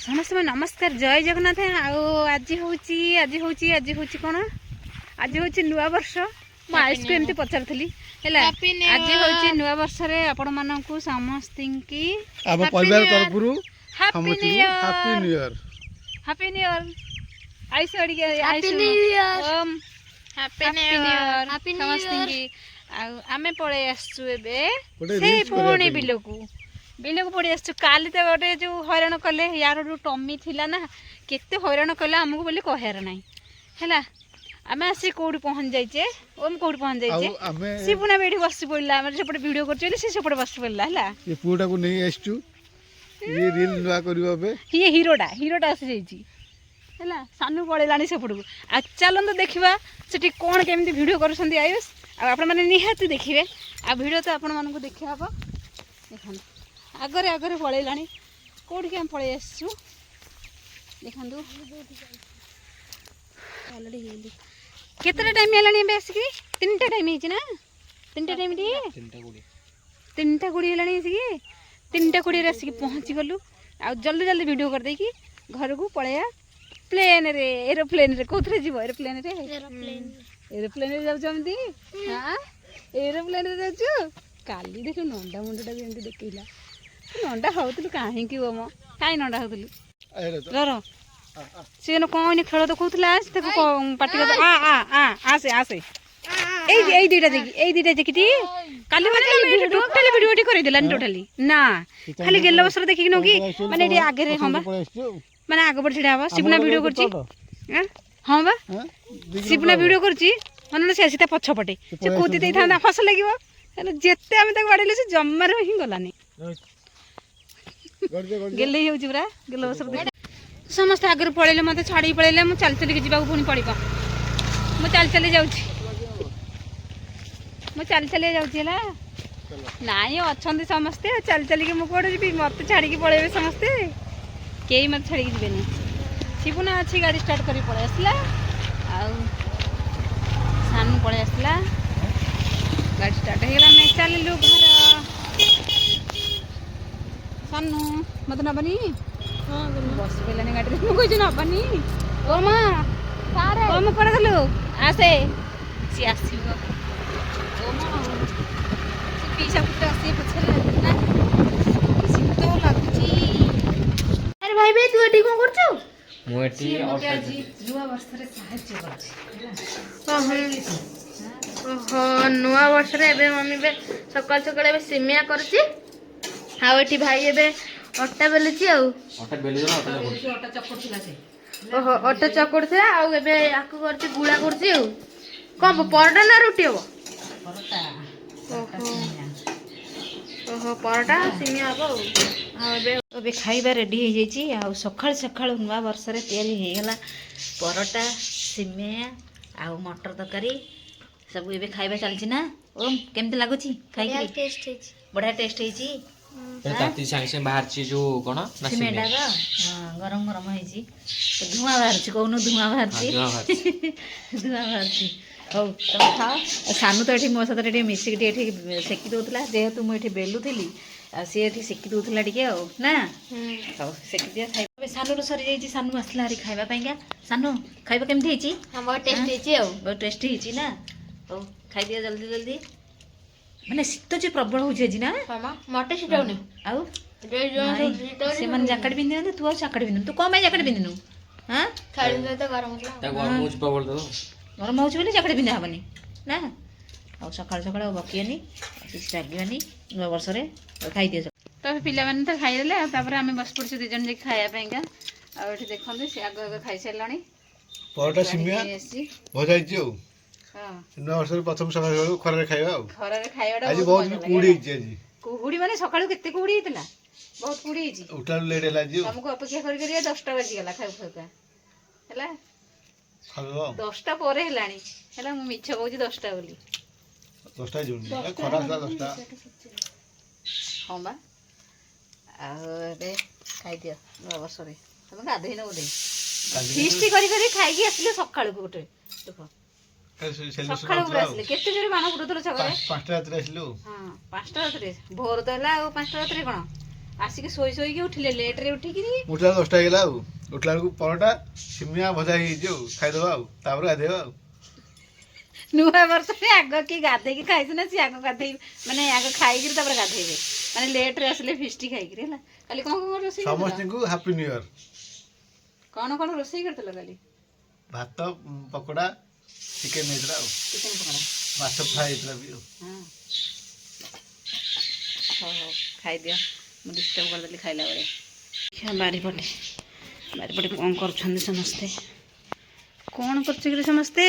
समस्त नमस्कार जय जगन्नाथ आज हूँ कौन आज हूँ नुआ वर्ष मु आयुष को एमती पचारि आज हूँ नुआ वर्ष आपण मानक समस्त की हैप्पी न्यू ईयर आयुष आमे पड़े आसचु पुणी बिलकू बिलक पड़ी आस काली तो गोटे जो हैरान कले यार जो टमी थिला ना केते हैरान कले आमको बोली कहार ना है आम आसी कौटी पहुँच जाइए ओम कौटी पहुँच जाइए शिवना भी बस पड़ा आम सेपटे वीडियो करपटे बस पड़ा है पुटा को नहीं आसचु ये रील नुआ करबे ये हीरोटा आसी जाइए है सानू पड़ेलानी सेपट को आ चलते देखा से कौन केमी वीडियो कर आयुष आपण मैंने निहाती देखिए आ वीडियो तो आपण मानक देखा हम देखा आगरे आगरे पलैला कौट के पलि आसु देखु केतटा टाइम है आसिक 3टा टाइम है 3टा टाइम 3टा 20 है आसिक 3टा 20 आसिक पहुँची गलु आ जल्दी जल्दी वीडियो कर देकी घर को पलैया प्लेन रे एरोप्लेन रे कौन जीव एरोप्लेन रे एरोप्लेन रे जाऊँ हाँ एरोप्लेन रे जाऊँ काली देख नंदा मुंडा भी देखला नंडा खाऊलु कहीं मो कहीं नंडा खाऊलु रो सी कौन खेल तो कहला पार्टी आसे आसे दुईटा देखी काली टोटाली वीडियो करदेला टोटाली ना खाली गेल बसर देखिक नो कि माने आगे हाँ माने आग पड़े छिड़ा हम शिवना वीडियो कर हाँ बा शिवना वीडियो कर सीता पछपटे से कूदी दे था हस लगे जिते आम बाड़े से जमार ही गलानी गेले ही पूरा गेल बसर समस्त आगे पड़े मत छाड़ी पड़े मुझे चल चलिए जावाक पुणी पड़ा मुझे चल चली जाऊँ नाई अच्छा समस्ते चल चलिए मुझे जी मत छाड़ी पड़े समस्ते कई मत छाड़ी जीवन शिवना अच्छी गाड़ी स्टार्ट कर पड़े आसला सानू पड़े आसला गाड़ी स्टार्ट होगा मैं चलू घर सानू मत नबनी बस पानी गाड़ी मुझे नबनी ओ माँ पड़ा गलु आसे सी आस पीछा फुट आस पछे शीत लगुच अरे भाई भाई तू एटी कौन कर नुआ वर्ष नुआ वर्ष मम्मी बे सकाल सकाल सिमिया कर भाई एबे अट्टा बेलुची अट्टा चकुड़ थे आकु करती गुड़ा करती कम परोटा ना रुटी हम परोटा सिमिया हम खाइबा रेडी हो जाइए सकाल सकाल नुआ वर्ष या परोटा सिमिया आ मटर तरकारी सब ये खाइबा चलती ना ओम केमती लगुच खाई बढ़िया टेस्ट ताती सांगे सांगे बाहर जो कोन सिमेंटा हां गरम गरम है धुआं बाहर कहून धुआं बाहर धुआं बाहर हो तुम खाओ सानू तो ये मो सहित मिसिक सेकी दूसरा जेहेतु मुझे बेलुली सी ये सेकी दूसरा टे ना सेकी दिया खाई सानू सरी जाइए सानू आसला हरी खावाई सानू खाଇବା केमती बहुत टेस्ट है ना हो खाई दिया जल्दी जल्दी माने शीत जो प्रबल हो ना मटे शीतौनी से मन जैकेट पिंधि तू आ जैकेट पिंधु तू कौन जैकेट पिंधनु हां खाली तो गरम गरम हो प्रबल तो गरम हो जैकेट पिंधा हेनी ना आ सकाल सकाल बकियानी किसी रागवानी नव वर्ष खाई दिए तो पिला मैंने तो खाईदे आम बस पड़े दु जन खायापाई आठ देखते सी आग आग खाई सारे परोटा सिमिया भजा नुआ वर्ष प्रथम सकाल खरा खाइबा खरा खाइबा आज बहुत कुड़ी कुहुड़ी माने सकाळु केते कुहुड़ी हितला बहुत कुहुड़ी हिची उठा लेट हला जी हमको अपेक्षा करी 10टा बजी गला खाउ खाउका हला खालो 10टा परे हलानी हला मु मिछ कहूची 10टा बोली 10टा जुन खरा 10टा हां बा आ बे खाइ दियो वर्ष रे तुम गाधै न बोले फीस्ट करी खाइकी आसले सकाळु गोटे देखो सकाळु आसले केते जोरे मान फुटुतलो छगरे 5टा रात आसलो हां 5टा रात भोर तो हला 5टा रात कोन ଆସିକି ଶୋଇକି ଉଠିଲେ ଲେଟ୍ରେ ଉଠିକିରି ଉଠିଲା 10ଟା ହେଇଗଲା ଆଉ ଉଠିଲା ବେଳକୁ ପରଟା ସିମିଆ ଭଜା ହେଇଯାଇଛି ଆଉ ଖାଇଦେବା ଆଉ ତାପରେ ଗାଧେଇବା ଆଉ ନୂଆ ବର୍ଷରେ ଆଗ କିଏ ଗାଧେଇକି ଖାଇଛି ନା ସିଏ ଆଗ ଗାଧେଇ ମାନେ ଆଗ ଖାଇକିରି ତାପରେ ଗାଧେଇବେ ମାନେ ଲେଟ୍ରେ ଆସିଲେ ଫିଷ୍ଟି ଖାଇକିରି ହେଲା କାଲି କଣ ରୋଷେଇ କରିଥିଲ? ସମସ୍ତଙ୍କୁ ହାପି ନ୍ୟୁ ଇୟର। କଣ ରୋଷେଇ କରିଥିଲ କାଲି? ଭାତ ପକୋଡା ଚିକେନ ହେଇଥିଲା ଆଉ ଚିକେନ ପକୋଡା ମାଛ ଫ୍ରାଏ ହେଇଥିଲା ବି ଆଉ ହଉ ଖାଇଦିଅ ମୁଁ ଡିଷ୍ଟର୍ବ କରିଦେଲି ଖାଇଲା ବେଳେ ବାରିପଟେ କ'ଣ କରୁଛନ୍ତି ସମସ୍ତେ କ'ଣ କରୁଛ କି ସମସ୍ତେ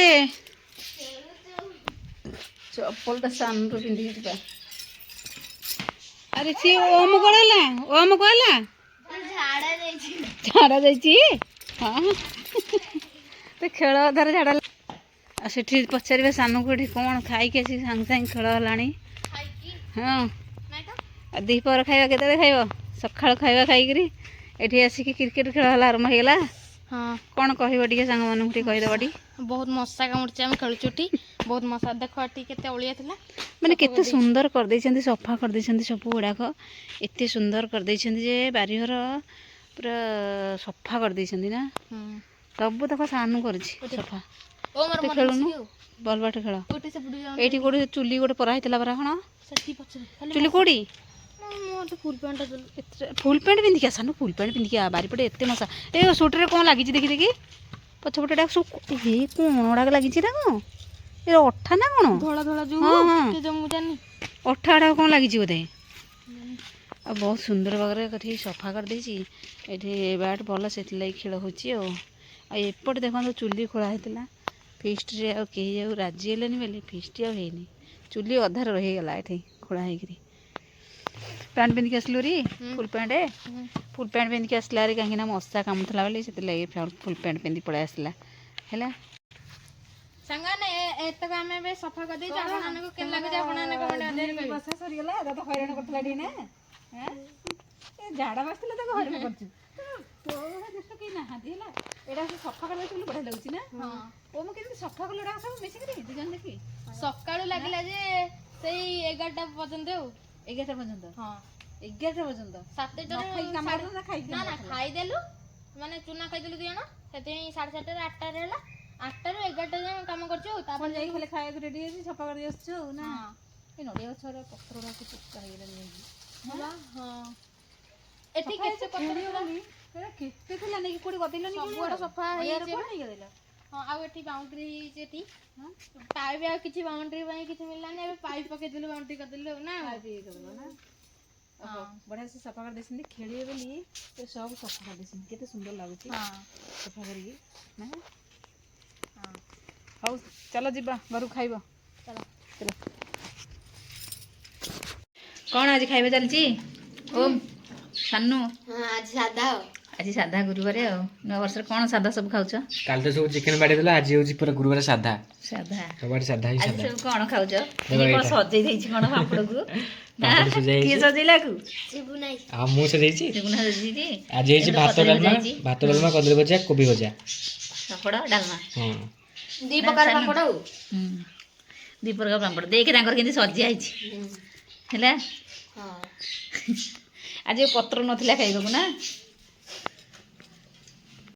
ଚପଲଟା ସାନରୁ ପିନ୍ଧିକି ଯିବା ଆରେ ସିଏ ଓମ କ'ଣ ହେଲା ଝାଡ଼ା ଯାଇଛି ହଁ ତ ଖେଳ ଅଧାରେ ଝାଡ଼ା ଆଉ ସେଠି ପଚାରିବା ସାନକୁ ଏଠି କ'ଣ ଖାଇକି ଆସିକି ସାଙ୍ଗେ ସାଙ୍ଗେ ଖେଳ ହେଲାଣି ହଁ ଆଉ ଦ୍ୱିପହର ଖାଇବା କେତେବେଳେ ଖାଇବ ସକାଳ ଖାଇବା ଖାଇକିରି ଏଠି ଆସିକି କ୍ରିକେଟ ଖେଳ ହେଲା ଆରମ୍ଭ ହେଇଗଲା ହଁ କ'ଣ କହିବ ଟିକେ ସାଙ୍ଗମାନଙ୍କୁ ଟିକେ କହିଦେବ ଟି ବହୁତ ମଶା କାମୁଡୁଛି ଆମେ ଖେଳୁଛୁ ଏଠି ବହୁତ ମଶା ଦେଖ ଏଠି କେତେ ଅଳିଆ ଥିଲା ମାନେ କେତେ ସୁନ୍ଦର କରିଦେଇଛନ୍ତି ସଫା କରିଦେଇଛନ୍ତି ସବୁ ଗୁଡ଼ାକ ଏତେ ସୁନ୍ଦର କରିଦେଇଛନ୍ତି ଯେ ବାରିଘର ପୁରା ସଫା କରିଦେଇଛନ୍ତି ନା ସବୁ ତକ ସାନୁ କରିଛି ସଫା ତୁ ଖେଳୁନୁ ବଲ୍ ବାଟ ଖେଳ ଏଇଠି ଗୋଟେ ଚୁଲି ଗୋଟେ ପରା ହେଇଥିଲା ପରା କ'ଣ ଚୁଲି କୋଉଠି ଫୁଲ ପ୍ୟାଣ୍ଟ ପିନ୍ଧିକି ଆସାନୁ ଫୁଲ ପ୍ୟାଣ୍ଟ ପିନ୍ଧିକି ବାରିପଟେ ଏତେ ମଶା ଏ ସୁଟରେ କ'ଣ ଲାଗିଛି ଦେଖି ପଛପଟେ ସବୁ ଏ କ'ଣ ଗୁଡ଼ାକ ଲାଗିଛି ଏଇଟା କ'ଣ ଏ ଅଠା ନା କ'ଣ ଧଳା ଧଳା ହଁ ହଁ ମୁଁ ଜାଣିନି ଅଠା ଗୁଡ଼ାକ କ'ଣ ଲାଗିଛି ବୋଧେ ଆଉ ବହୁତ ସୁନ୍ଦର ଭାବରେ ଏଠି ସଫା କରିଦେଇଛି ଏଠି ବ୍ୟାଟ୍ ଭଲ ସେଥିଲାଗି ଖେଳ ହେଉଛି ଆଉ ଏପଟେ ଦେଖନ୍ତୁ ଚୁଲି ଖୋଳା ହେଇଥିଲା ଫିଷ୍ଟରେ ଆଉ କେହି ଆଉ ରାଜି ହେଲେନି ବୋଲି ଫିଷ୍ଟ ଆଉ ହେଇନି ଚୁଲି ଅଧାରେ ରହିଗଲା ଏଠି ଖୋଳା ହେଇକିରି ପ୍ୟାଣ୍ଟ ପିନ୍ଧିକି ଆସିଲୁ ରି ଫୁଲ ପ୍ୟାଣ୍ଟ ପିନ୍ଧିକି ଆସିଲା ରି କାହିଁକିନା ମଶା କାମୁଥିଲା ବୋଲି ସେଥିଲାଗି ଫୁଲ ପ୍ୟାଣ୍ଟ ପିନ୍ଧି ପଳେଇ ଆସିଲା ହେଲା ସାଙ୍ଗମାନେ ଏତକ ଆମେ ଏବେ ସଫା କରିଦେଇଛୁ ଆପଣମାନଙ୍କୁ କେମିତି ଲାଗୁଛି ଆପଣମାନେ କମେଣ୍ଟ ମଧ୍ୟରେ କହିବେ ବର୍ଷା ସରିଗଲା ତ ହଇରାଣ କରୁଥିଲା ଟିକେ ନା ଝାଡ଼ା ବସିଥିଲା ତାକୁ ହଇରାଣ କରୁଛୁ କେହି ନାହାନ୍ତି ହେଲା ଏଇଟା ସଫା କଲା ବୋଲି ବଢ଼ିଆ ଲାଗୁଛି ନା ଓ ମୁଁ କେମିତି ସଫା କଲେ ଏଇଟା ସବୁ ମିଶିକିରି ଦୁଇ ଜଣ ଦେଖି ସକାଳୁ ଲାଗିଲା ଯେ ସେଇ 11ଟା ପର୍ଯ୍ୟନ୍ତ ଆଉ 11ଟା ପର୍ଯ୍ୟନ୍ତ ହଁ 11ଟା ପର୍ଯ୍ୟନ୍ତ 7ଟାରେ ଖାଇଦେଲୁ ମାନେ ଚୁନା ଖାଇଦେଲୁ 2 ଜଣ ସେଥିପାଇଁ 7:30ରେ 8ଟାରେ ହେଲା 8ଟାରୁ 11ଟା ଯାଏଁ କାମ କରୁଛୁ ଆଉ ତାପରେ ଯାଇକି ଖାଲି ଖାଇବାକୁ ରେଡ଼ି ହେଇଛି ସଫା କରି ଆସୁଛୁ ଆଉ ନା ଏ ନଡ଼ିଆ ଗଛର ପତ୍ର ଗୁଡ଼ାକ ଚୁପା ହେଇଗଲାଣି ଏଠି କେତେ ପତ୍ର କେତେ ଥିଲା ନେଇକି କୋଉଠି ଗଦେଇଲନି ସବୁଆଡେ ସଫା ହେଇଯାଇଛି ହଁ ଆଉ ଏଠି ବାଉଣ୍ଡ୍ରି ହେଇଛି ଏଠି ପାଇପ୍ ଆଉ କିଛି ବାଉଣ୍ଡ୍ରି ପାଇଁ କିଛି ମିଳିଲାନି ଏବେ ପାଇପ୍ ପକେଇଦେଲୁ ବାଉଣ୍ଡ୍ରି କରିଦେଲୁ ଆଉ ନା ବଢ଼ିଆ ସେ ସଫା କରିଦେଇଛନ୍ତି ଖେଳିବେ ବୋଲି ସବୁ ସଫା କରିଦେଇଛନ୍ତି କେତେ ସୁନ୍ଦର ଲାଗୁଛି ସଫା କରିକି ନା ହଉ ଚାଲ ଯିବା ଘରକୁ ଖାଇବ ଚାଲ କ'ଣ ଆଜି ଖାଇବା ଚାଲିଛି ଓମ୍ ସାନୁ ଆଜି ସାଧା ଗୁରୁବାର ଆଉ ନୂଆ ବର୍ଷରେ କ'ଣ ସାଧା ସବୁ ଖାଉଛ କାଲି ତ ସବୁ ଚିକେନ ବାଡେଇଦେଲା ଆଜି ହଉଛି ପୁରା ଗୁରୁବାର ସାଧା ସାଧା ସବୁଆଡେ ସାଧା ହିଁ ଆଜି ସାଧା ସବୁ କ'ଣ ଖାଉଛ କ'ଣ ସଜେଇ ଦେଇଛି କ'ଣ ପାମ୍ପଡ଼କୁ କିଏ ସଜେଇଲା କୁ ଆଉ ମୁଁ ସଜେଇଛି ସିବୁନା ସଜେଇଛି ଆଜି ହେଇଛି ଭାତ ଡାଲମା କଦଳୀ ଭଜା କୋବି ଭଜା ପାମ୍ପଡ଼ ଡାଲମା ହଁ 2 ପ୍ରକାର ପାମ୍ପଡ଼ ଆଉ 2 ପ୍ରକାର ପାମ୍ପଡ଼ ଦେଖେ ତାଙ୍କର କେମିତି ସଜା ହେଇଛି ହେଲା ଆଜି ପତ୍ର ନଥିଲା ଖାଇବାକୁ ନା